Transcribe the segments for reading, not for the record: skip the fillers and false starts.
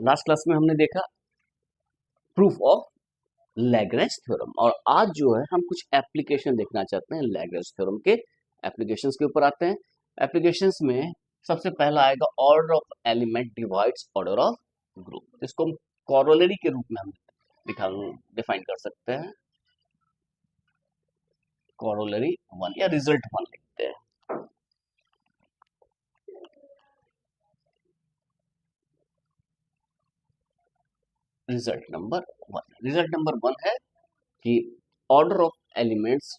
Last class में हमने देखा प्रूफ ऑफ लैग्रेंज थ्योरम, और आज जो है हम कुछ एप्लीकेशन देखना चाहते हैं लैग्रेंज थ्योरम के। एप्लीकेशंस के ऊपर आते हैं। एप्लीकेशंस में सबसे पहला आएगा order of element divides order of group. इसको हम कॉरोलरी के रूप में हम डिफाइन कर सकते हैं। कॉरोलरी वन या रिजल्ट वन लिखते हैं। रिजल्ट नंबर वन है कि order of elements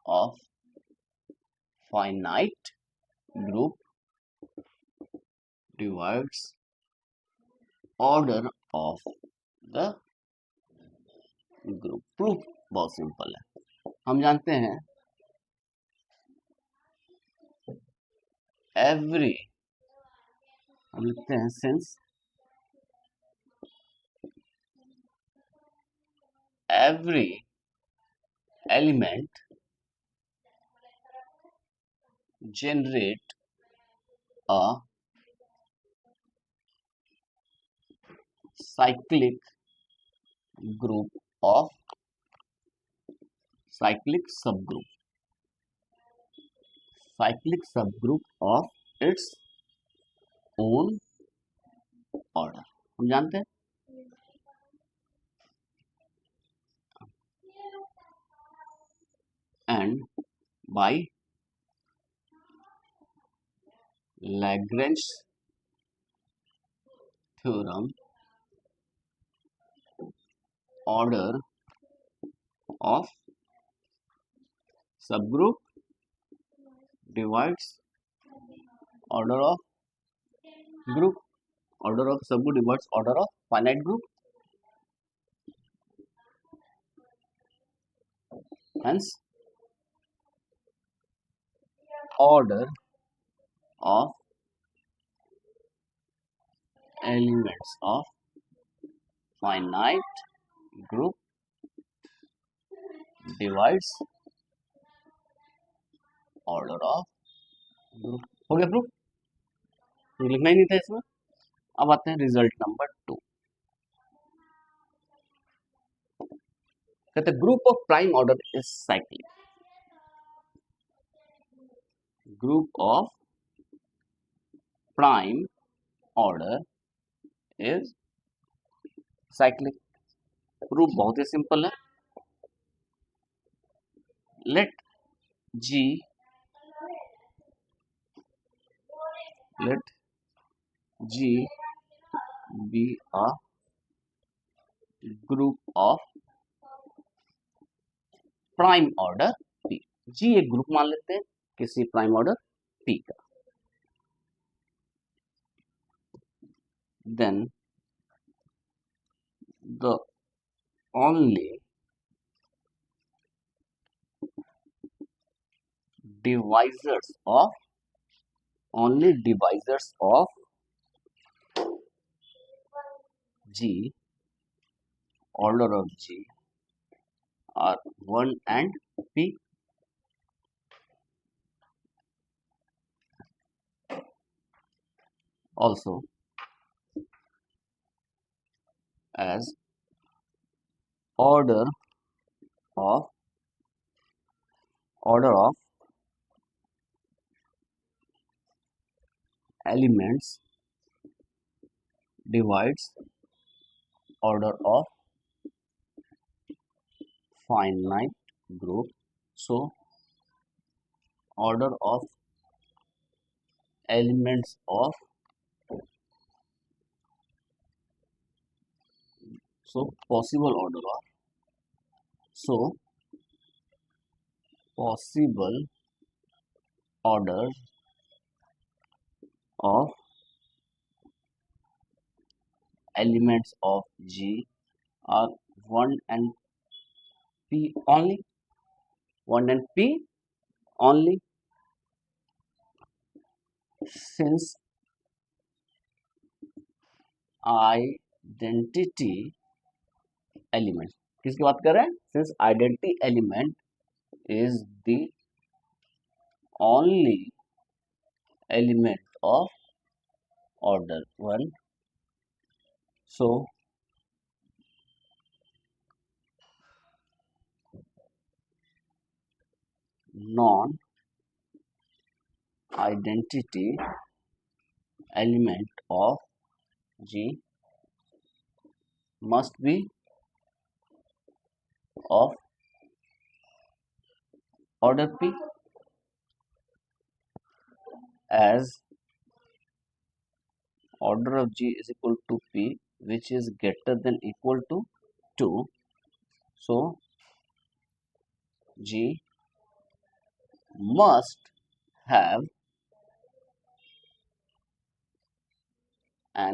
of finite group divides order of the group। Proof बहुत सिंपल है, हम जानते हैं एवरी, हम लिखते हैं since every element generate a cyclic group of cyclic subgroup of its own order। हम जानते हैं and by Lagrange theorem order of subgroup divides order of group, order of subgroup divides order of finite group, hence order of elements of finite group divides order of group। हो गया proof, तो लिखना ही नहीं था इसमें। अब आते हैं रिजल्ट नंबर टू। कहते हैं group of prime order is cyclic. Group of prime order is cyclic. Proof बहुत ही सिंपल है। Let G be a group of prime order P। G एक ग्रुप मान लेते हैं किसी प्राइम ऑर्डर P का। Then the only divisors of G, order of G, are 1 and P। Also as order of elements divides order of finite group, so order of elements of possible order of elements of G are 1 and P only, 1 and P only, since identity element, किसकी बात कर रहे हैं? Since identity element is the only element of order 1. So non-identity element of G must be of order P, as order of G is equal to P, which is greater than equal to 2. So G must have a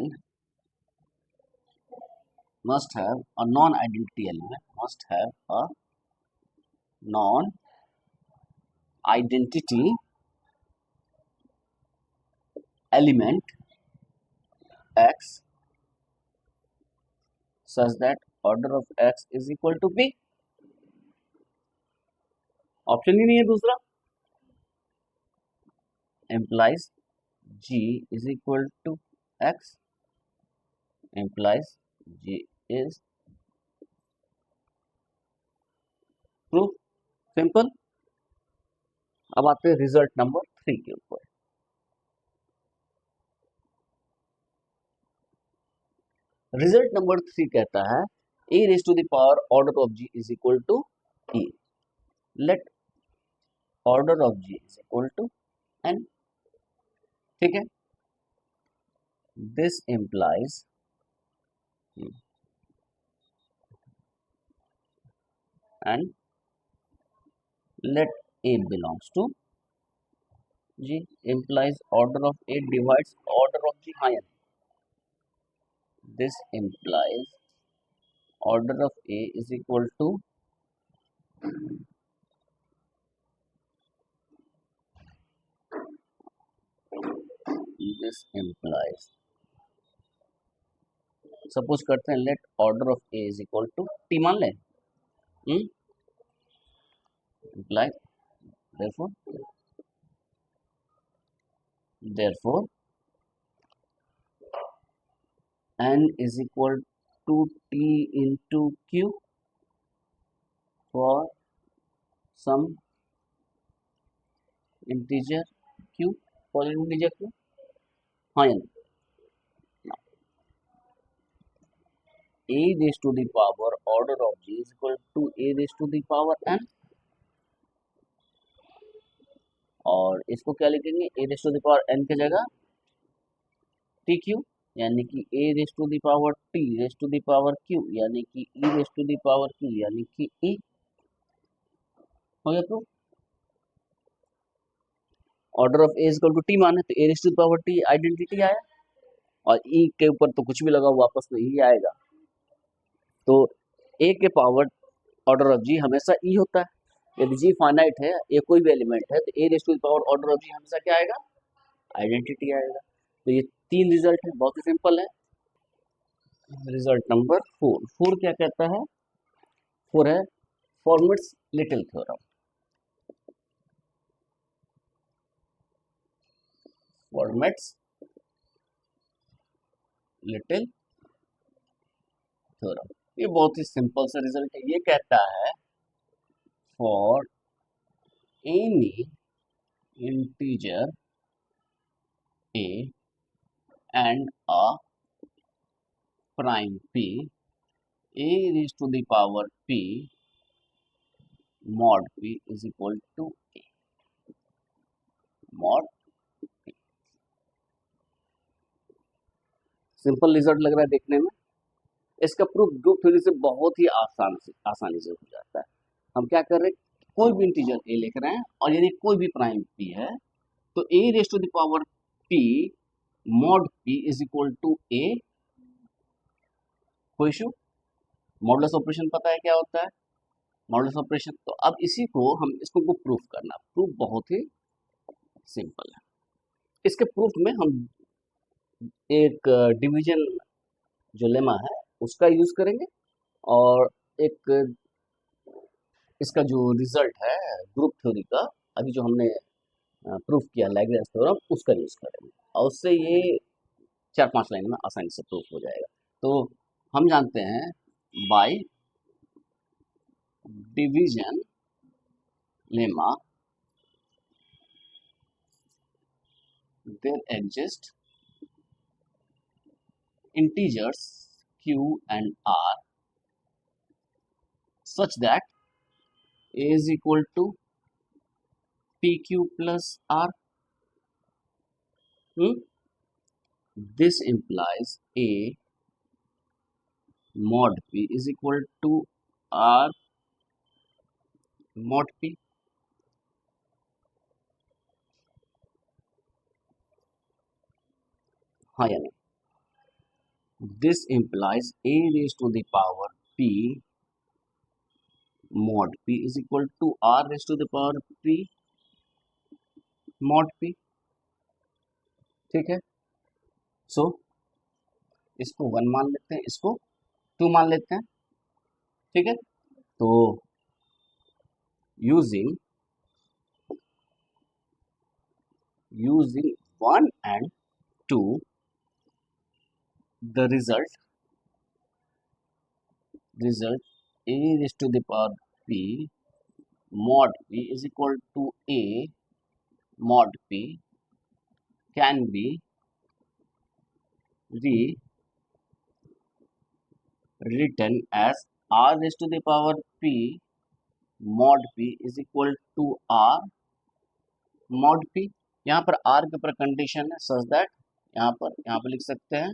non-identity element, must have a non-identity element X such that order of X is equal to P. Option ही नहीं है दूसरा. Implies G is equal to X, implies G is proof. Simple. अब आते हैं result number 3 के ऊपर. Result number 3 कहता है a raised to the power order of G is equal to E. Let order of G is equal to N. ठीक है. This implies and let A belongs to G, implies order of A divides order of G higher. This implies order of A is equal to this implies, suppose करते हैं let order of A is equal to T मान लें. Imply therefore n is equal to t into q for some integer q, for integer q. हाँ या a raised to the power order of G is equal to a raised to the power n, और इसको क्या लिखेंगे a raised to the power n की जगह T Q, यानी कि a raised to the power t raised to the power q, यानी कि e raised to the power q, यानी कि e. हो गया proof. Order of A is equal to T माने तो a raised to the power t identity आया, और e के ऊपर तो कुछ भी लगा वापस तो e आएगा. तो a के पावर ऑर्डर ऑफ जी हमेशा e होता है. यदि जी फाइनाइट है, ये कोई भी एलिमेंट है, तो a raise to the power order of g हमेशा क्या आएगा, आइडेंटिटी आएगा. तो ये 3 रिजल्ट है, बहुत ही सिंपल है. रिजल्ट नंबर 4 क्या कहता है, 4 है formats little theorem. Formats little theorem, ये बहुत ही सिंपल सा रिजल्ट है. ये कहता है for any integer a and a prime p, a raised to the power p mod p is equal to a mod p. Simple result लग रहा है देखने में. इसका प्रूफ ग्रुप थ्योरी से बहुत ही आसानी से हो जाता है. हम क्या कर रहे हैं, कोई भी इंटीजर a लिख रहे हैं, और यदि कोई भी प्राइम p है तो a raise to the power p mod p is equal to a. कोई इशू. मॉडुलस ऑपरेशन पता है क्या होता है, मॉडुलस ऑपरेशन. तो अब इसी को हम इसको प्रूफ करना, प्रूफ बहुत ही सिंपल है. इसके प्रूफ में हम एक डिवीजन जो लेमा है उसका यूज करेंगे, और एक इसका जो रिजल्ट है ग्रुप थ्योरी का, अभी जो हमने प्रूफ किया लैग्रेंज थ्योरम, उसका यूज करेंगे और उससे ये 4-5 लाइन में आसानी से प्रूफ हो जाएगा। तो हम जानते हैं by division lemma there exist integers q and r such that a is equal to pq plus r. This implies a mod p is equal to r mod p. हाँ या नहीं? This implies a raised to the power p mod p is equal to r raised to the power p mod p. ठीक है, सो इसको 1 मान लेते हैं, इसको 2 मान लेते हैं। ठीक है, तो using 1 and 2, the result a raised to the power p mod p is equal to a mod p can be written as r raised to the power p mod p is equal to r mod p. यहाँ पर r के ऊपर condition है such that यहाँ पर लिख सकते हैं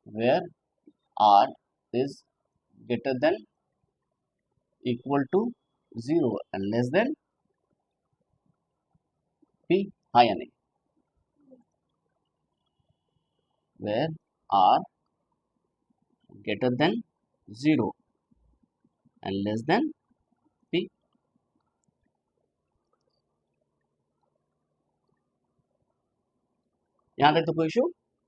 where r is greater than equal to 0 and less than p. हाँ या नहीं? where r greater than 0 and less than p. यहाँ तक तो कोई इशू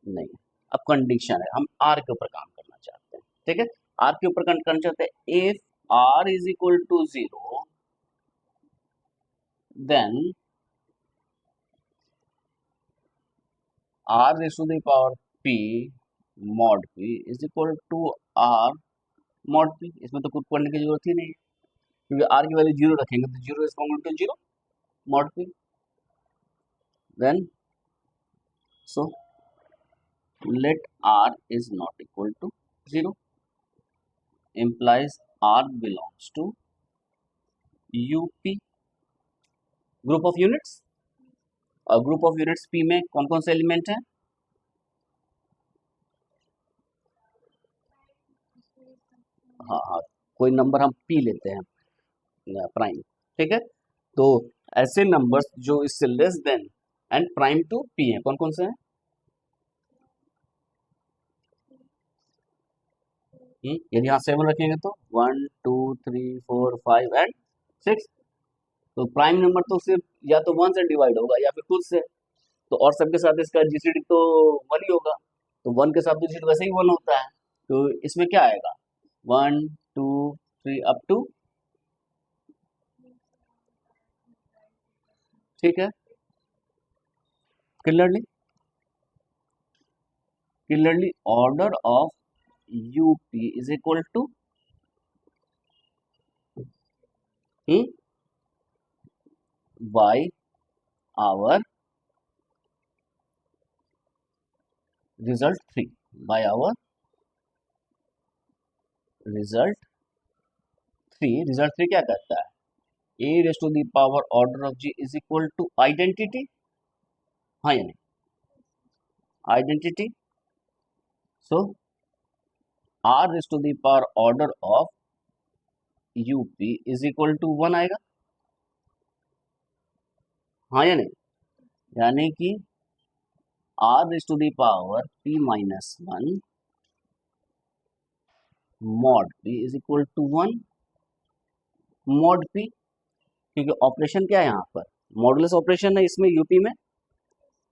नहीं है। अब कंडीशन है, हम r के ऊपर काम करना चाहते हैं। ठीक है, r के ऊपर काम करना चाहते हैं। If r is equal to 0 then r raised to the power p mod p is equal to r mod p. इसमें तो कुछ पढ़ने की जरूरत ही नहीं है, क्योंकि r की वैल्यू 0 रखेंगे तो 0 is equal to 0 mod p. then so let r is not equal to 0 implies r belongs to up group of units. और ग्रुप ऑफ यूनिट्स p में कौन कौन से एलिमेंट हैं? हाँ, कोई नंबर हम p लेते हैं प्राइम। ठीक है, तो ऐसे नंबर्स जो इससे less than and prime to p हैं, कौन कौन से हैं? यदि यहाँ 7 रखेंगे तो 1 2 3 4 5 एंड 6। तो प्राइम नंबर तो सिर्फ या तो 1 से डिवाइड होगा या फिर खुद से, तो और सबके साथ इसका जीसीडी तो 1 ही होगा, तो 1 के साथ तो जीसीडी वैसे ही 1 होता है। तो इसमें क्या आएगा? 1 2 3 अप टू। ठीक है, clearly order of U P is equal to by our result 3 by our result 3 क्या कहता है? a raised to the power order of g is equal to identity। हाँ या नहीं? identity, so r raised to the power order of up is equal to 1 आएगा। हाँ या नहीं? यानी कि r raised to the power p minus 1 mod p is equal to 1 mod p, क्योंकि ऑपरेशन क्या है यहाँ पर? मॉडुलस ऑपरेशन है इसमें यूपी में।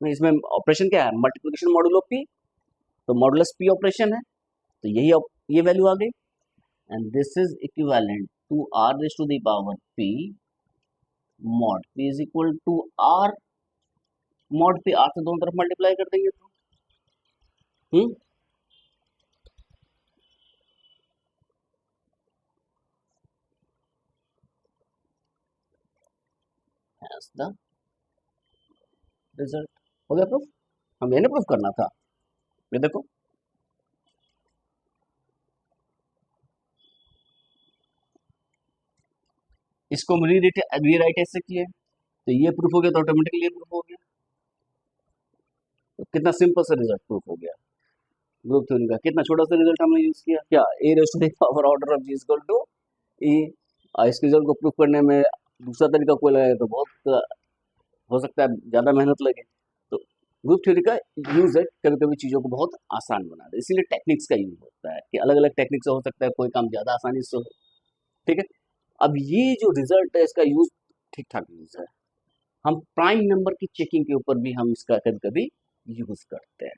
इसमें ऑपरेशन क्या है? मल्टीप्लिकेशन मॉडुलो पी, तो मॉडुलस पी ऑपरेशन है, तो यही ये वैल्यू आ गई and this is equivalent 2r raise to the power p mod p is equal to r mod p, r से दोनों तरफ मल्टीप्लाई कर देंगे तो हैज द रिजल्ट। हो गया प्रूफ। हमें ना प्रूफ करना था। ये देखो इसको हम रीराइट ऐसे किए तो ये प्रूफ हो गया, तो ऑटोमेटिकली प्रूफ हो गया। तो कितना सिंपल सा रिजल्ट प्रूफ हो गया ग्रुप थ्योरी का। कितना छोटा सा रिजल्ट हमने यूज किया, क्या a raise to the power order of g equal to e. इस रिजल्ट को प्रूफ करने में दूसरा तरीका कोई लगे तो बहुत हो सकता है ज़्यादा मेहनत लगे। तो ग्रुप थ्योरी का यूज है कभी कभी चीज़ों को बहुत आसान बना दे, इसीलिए टेक्निक्स का यूज होता है कि अलग अलग टेक्निक से हो सकता है कोई काम ज़्यादा आसानी से हो। ठीक है, अब ये जो रिजल्ट है इसका यूज ठीक ठाक यूज है। हम प्राइम नंबर की चेकिंग के ऊपर भी हम इसका कभी कभी यूज करते हैं।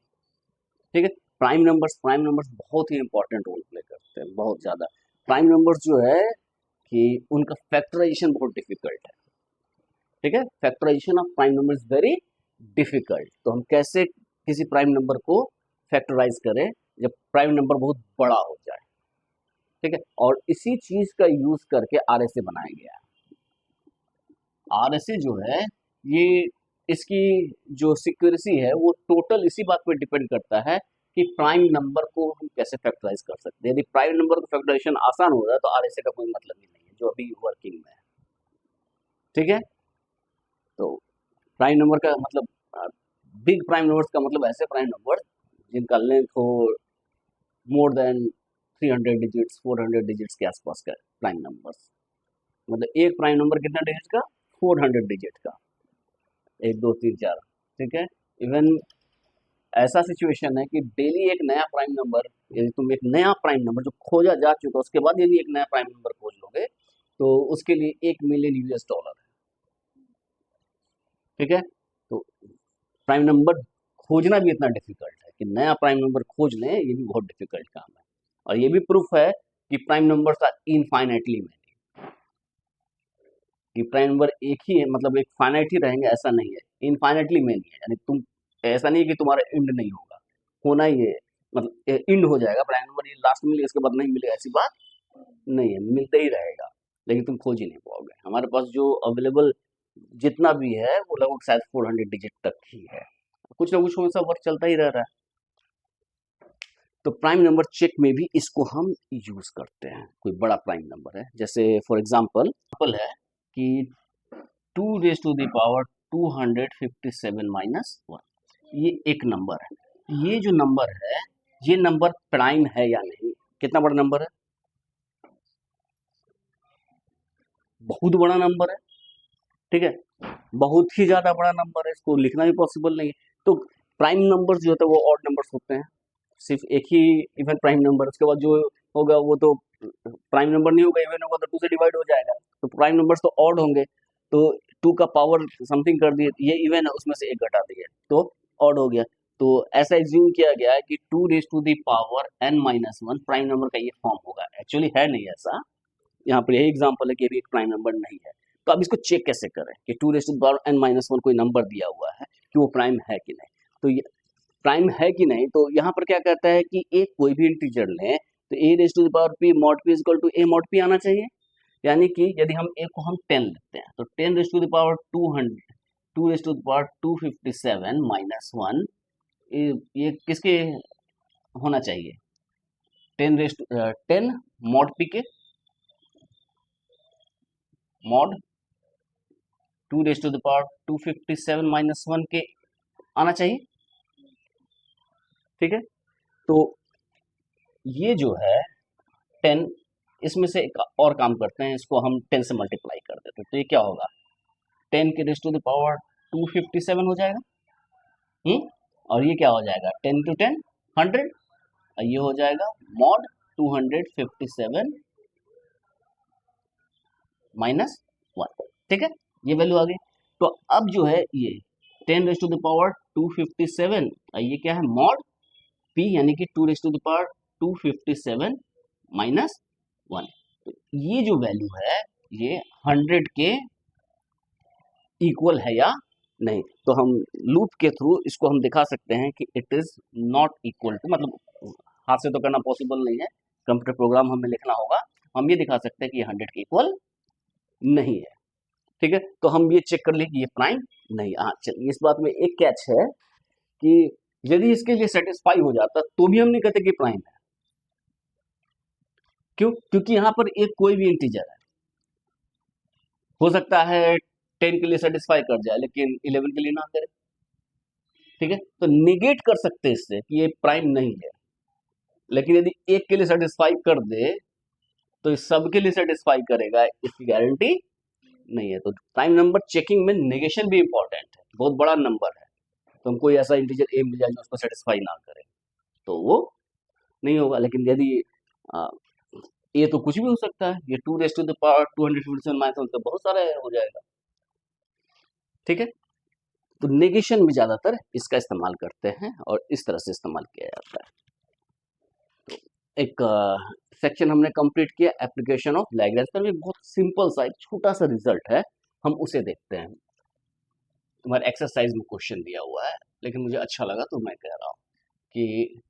ठीक है, प्राइम नंबर्स बहुत ही इंपॉर्टेंट रोल प्ले करते हैं, बहुत ज़्यादा। प्राइम नंबर्स जो है कि उनका फैक्टराइजेशन बहुत डिफिकल्ट है। ठीक है, factorisation of prime number is very difficult. तो हम कैसे किसी प्राइम नंबर को फैक्टराइज करें जब प्राइम नंबर बहुत बड़ा हो जाए। ठीक है, और इसी चीज का यूज करके आरएसए बनाया गया है। आरएसए जो है ये इसकी जो सिक्योरेसी है वो टोटल इसी बात पर डिपेंड करता है कि प्राइम नंबर को हम कैसे फैक्टराइज कर सकते हैं। यदि प्राइम नंबर को फैक्टराइजेशन आसान हो रहा है तो आरएसए का कोई मतलब ही नहीं है जो अभी वर्किंग में है। ठीक है, तो प्राइम नंबर का मतलब बिग प्राइम नंबर्स का मतलब ऐसे प्राइम नंबर जिनका लेंथ हो मोर देन 300 डिजिट्स 400 डिजिट्स के आसपास का प्राइम नंबर्स। मतलब एक प्राइम नंबर कितना डिजिट का, 400 डिजिट का, 1 2 3 4। ठीक है, इवन ऐसा सिचुएशन है कि डेली एक नया प्राइम नंबर, यदि तुम एक नया प्राइम नंबर जो खोजा जा चुका उसके बाद यदि एक नया प्राइम नंबर खोज लोगे तो उसके लिए 1 मिलियन US डॉलर है। ठीक है, तो प्राइम नंबर खोजना भी इतना डिफिकल्ट है कि नया प्राइम नंबर खोज लें, ये भी बहुत डिफिकल्ट काम है। और ये भी प्रूफ है कि prime numbers are infinitely many, कि प्राइम नंबर एक ही है, मतलब एक फाइनाइट ही रहेंगे ऐसा नहीं है, इनफाइनाइटली मैनी है। यानी तुम ऐसा नहीं है कि तुम्हारा एंड नहीं होगा, होना ही है, मतलब एंड हो जाएगा प्राइम नंबर, ये लास्ट में मिलेगा इसके बाद नहीं मिलेगा ऐसी बात नहीं है, मिलते ही रहेगा, लेकिन तुम खोज ही नहीं पाओगे। हमारे पास जो अवेलेबल जितना भी है वो लगभग शायद 400 डिजिट तक ही है, कुछ ना कुछ हमेशा वर्क चलता ही रह रहा है। तो प्राइम नंबर चेक में भी इसको हम यूज करते हैं। कोई बड़ा प्राइम नंबर है, जैसे फॉर एग्जांपल है कि 2 raise to the power 257 minus 1, ये एक नंबर है। ये जो नंबर है ये नंबर प्राइम है या नहीं, कितना बड़ा नंबर है, बहुत बड़ा नंबर है। ठीक है, बहुत ही ज्यादा बड़ा नंबर है, इसको लिखना भी पॉसिबल नहीं है। तो प्राइम नंबर्स जो होते हैं वो ऑड नंबर्स होते हैं, सिर्फ एक ही इवन प्राइम नंबर, उसके बाद जो होगा वो तो प्राइम नंबर नहीं होगा, इवन होगा तो 2 से डिवाइड हो जाएगा, तो प्राइम नंबर्स तो ऑड होंगे। तो 2 का पावर समथिंग कर दिए, ये इवन है उसमें से एक घटा दिए तो ऑड हो गया। तो ऐसा एज्यूम किया गया है कि 2 raise to the power n-1 prime number का ये फॉर्म होगा। एक्चुअली है नहीं ऐसा, यहाँ पर यही एग्जांपल है कि अभी एक प्राइम नंबर नहीं है। तो अब इसको चेक कैसे करें कि 2 raise to the power n-1 कोई नंबर दिया हुआ है कि वो प्राइम है कि नहीं। तो ये प्राइम है कि नहीं, तो यहाँ पर क्या कहता है कि एक कोई भी इंटीजर लें तो a raise to the power p mod p equal to a mod p आना चाहिए। यानी कि यदि हम a को हम 10 लेते हैं तो 10 raise to the power 2 raise to the power 257 minus 1, ये किसके होना चाहिए, 10 मॉड p के, mod 2 raise to the power 257 minus 1 के आना चाहिए। ठीक है, तो ये जो है 10, इसमें से एक और काम करते हैं, इसको हम 10 से मल्टीप्लाई कर देते हैं, तो ये क्या होगा, 10 के रेज टू द पावर 257 हो जाएगा। और ये क्या हो जाएगा, 10 टू 10 100, और ये हो जाएगा मॉड 257 माइनस 1। ठीक है, ये वैल्यू आ गई। तो अब जो है ये 10 रेज टू द पावर 257, और ये क्या है मॉड p, यानी कि 2 raise to the power 257 minus 1। तो ये जो वैल्यू है ये 100 के इक्वल है या नहीं। तो हम लूप के थ्रू इसको हम दिखा सकते हैं कि it is not equal to, मतलब हाथ से तो करना पॉसिबल नहीं है, कंप्यूटर प्रोग्राम हमें लिखना होगा। हम ये दिखा सकते हैं कि ये 100 के इक्वल नहीं है। ठीक है, तो हम ये चेक कर लें कि ये प्राइम नहीं। हाँ चलिए, इस बात में एक कैच है कि यदि इसके लिए सेटिस्फाई हो जाता तो भी हम नहीं कहते कि प्राइम है। क्यों? क्योंकि यहाँ पर एक कोई भी इंटीजर है, हो सकता है 10 के लिए सेटिस्फाई कर जाए लेकिन 11 के लिए ना करे। ठीक है, तो निगेट कर सकते हैं इससे कि ये प्राइम नहीं है। लेकिन यदि एक के लिए सेटिस्फाई कर दे तो इस सब के लिए सेटिस्फाई करेगा, इसकी गारंटी नहीं है। तो प्राइम नंबर चेकिंग में नेगेशन भी इंपॉर्टेंट है। बहुत बड़ा नंबर है तो हमको ऐसा इंटीजर ए मिल जाए जो उसको सेटिस्फाई ना करे तो वो नहीं होगा। लेकिन यदि ये तो कुछ भी हो सकता है, ये 2 raised to the power 257 -1 तो बहुत सारा हो जाएगा। ठीक है, तो नेगेशन में ज्यादातर इसका इस्तेमाल करते हैं और इस तरह से इस्तेमाल किया जाता है। तो एक सेक्शन हमने कंप्लीट किया, एप्लीकेशन ऑफ लैग्रेंज थ्योरम। एक बहुत सिंपल सा एक छोटा सा रिजल्ट है, हम उसे देखते हैं। तुम्हारे एक्सरसाइज में क्वेश्चन दिया हुआ है लेकिन मुझे अच्छा लगा तो मैं कह रहा हूं कि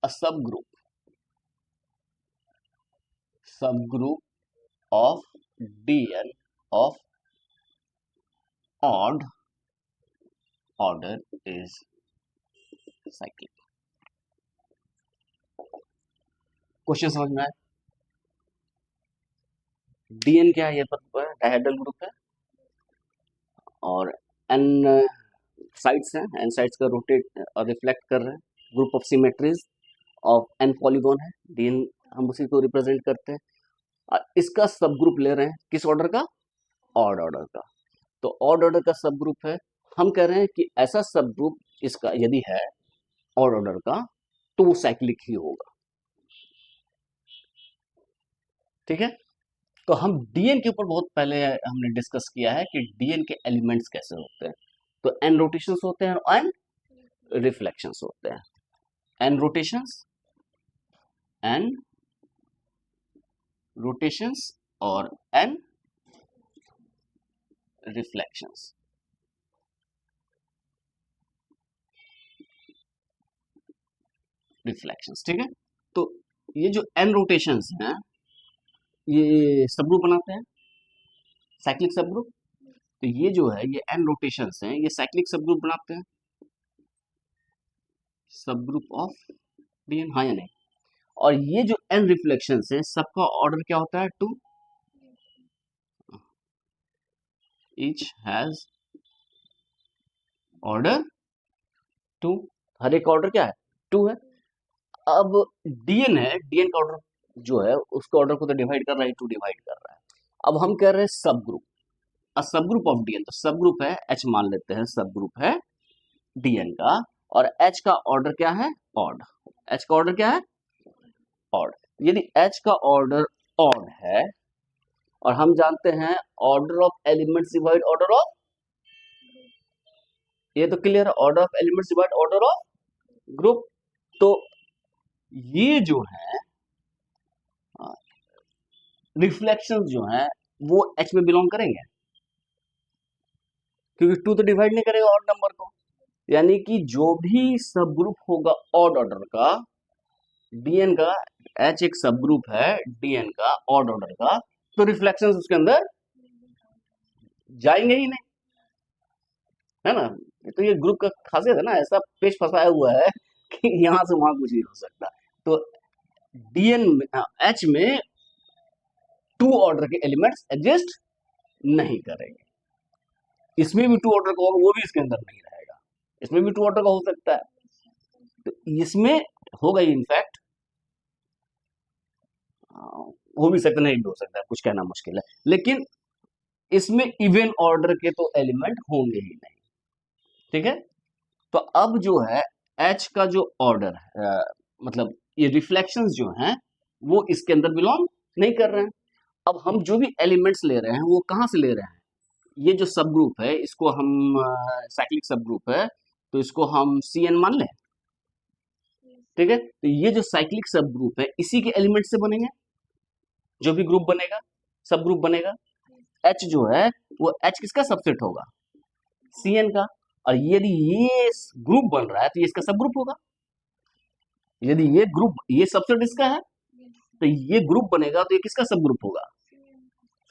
अ subgroup of Dn of odd order is cyclic। Question समझ में आया? Dn क्या है? ये पता है, डायहेड्रल ग्रुप है और n साइड्स हैं, n साइड्स का रोटेट और रिफ्लेक्ट कर रहे हैं। Group of symmetries of n polygon है Dn, हम उसी को रिप्रेजेंट करते हैं। और इसका सब ग्रुप ले रहे हैं किस ऑर्डर का? ऑड ऑर्डर का। तो ऑड ऑर्डर का सब ग्रुप है, हम कह रहे हैं कि ऐसा सब ग्रुप इसका यदि है ऑड ऑर्डर का तो वो साइक्लिक ही होगा। ठीक है, तो हम डीएन के ऊपर बहुत पहले हमने डिस्कस किया है कि डीएन के एलिमेंट्स कैसे होते हैं। तो एन रोटेशंस होते हैं और एन रिफ्लेक्शंस होते हैं। एन रोटेशंस और एन रिफ्लेक्शंस। ठीक है, तो ये जो एन रोटेशंस हैं ये सब ग्रुप बनाते हैं, साइक्लिक सब ग्रुप। तो ये जो है ये एन रोटेशंस हैं, ये साइक्लिक सब ग्रुप बनाते हैं, सब ग्रुप ऑफ डीएन, हाँ या नहीं? और ये जो एन रिफ्लेक्शंस हैं सबका ऑर्डर क्या होता है? 2। ईच हैज ऑर्डर 2, हर एक ऑर्डर क्या है? 2 है। अब डीएन है, डीएन का ऑर्डर जो है उसके ऑर्डर को तो डिवाइड कर रहा है, 2 डिवाइड कर रहा है। अब हम कह रहे हैं सब ग्रुप, सब ग्रुप ऑफ डीएन। तो सब ग्रुप है एच, मान लेते हैं सब ग्रुप है डीएन का, और एच का ऑर्डर क्या है? ऑड। एच का ऑर्डर क्या है? ऑड। यदि एच का ऑर्डर ऑड है और हम जानते हैं order of elements divide order of, ये तो क्लियर है, order of elements divide order of group. तो ये जो है रिफ्लेक्शन जो है वो एच में बिलोंग करेंगे, क्योंकि 2 तो डिवाइड नहीं करेगा ऑड नंबर को। यानी कि जो भी सब ग्रुप होगा ऑड ऑर्डर का, डीएन का, एच एक सब ग्रुप है डीएन का ऑड ऑर्डर का, तो रिफ्लेक्शंस उसके अंदर जाएंगे ही नहीं, है ना? तो ये ग्रुप का खासियत है ना, ऐसा पेच फंसाया हुआ है कि यहां से वहां कुछ नहीं हो सकता। तो डीएन में, एच में 2 ऑर्डर के एलिमेंट्स एग्जिस्ट नहीं करेंगे। इसमें भी 2 ऑर्डर का होगा, वो भी इसके अंदर नहीं रहेगा। इसमें भी 2 ऑर्डर का हो सकता है, तो इसमें होगा ही इनफैक्ट, हो भी सकता, नहीं भी हो सकता है, कुछ कहना मुश्किल है। लेकिन इसमें इवन ऑर्डर के तो एलिमेंट होंगे ही नहीं। ठीक है, तो अब जो है एच का जो ऑर्डर है, मतलब ये रिफ्लेक्शंस जो हैं वो इसके अंदर बिलोंग नहीं कर रहे हैं। अब हम जो भी एलिमेंट्स ले रहे हैं वो कहाँ से ले रहे हैं? ये जो सब ग्रुप है इसको हम साइक्लिक सब ग्रुप है तो इसको हम Cn मान लें। ठीक है, तो ये जो साइक्लिक सब ग्रुप है इसी के एलिमेंट से बनेंगे। जो भी ग्रुप बनेगा, सब ग्रुप बनेगा, एच जो है वो एच किसका सबसेट होगा, Cn का। और यदि ये ग्रुप बन रहा है तो ये इसका सब ग्रुप होगा। यदि ये ग्रुप, ये सबसेट इसका है तो ये ग्रुप बनेगा तो ये किसका सब ग्रुप होगा,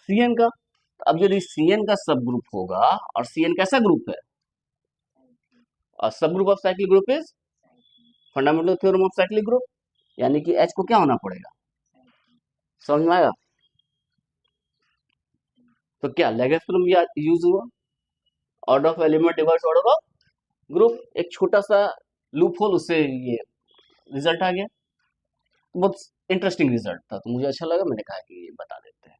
Cn का। तो अब यदि Cn का सब ग्रुप होगा और Cn कैसा ग्रुप है, और सब group of cyclic group is fundamental theorem of cyclic group, यानी कि H को क्या होना पड़ेगा, समझ में आएगा। तो क्या लैग्रेंज थ्योरम यूज हुआ, order of element divides order of group, एक छोटा सा लूप होल, उससे ये रिजल्ट आ गया। बहुत इंटरेस्टिंग रिजल्ट था, तो मुझे अच्छा लगा, मैंने कहा कि ये बता देते हैं।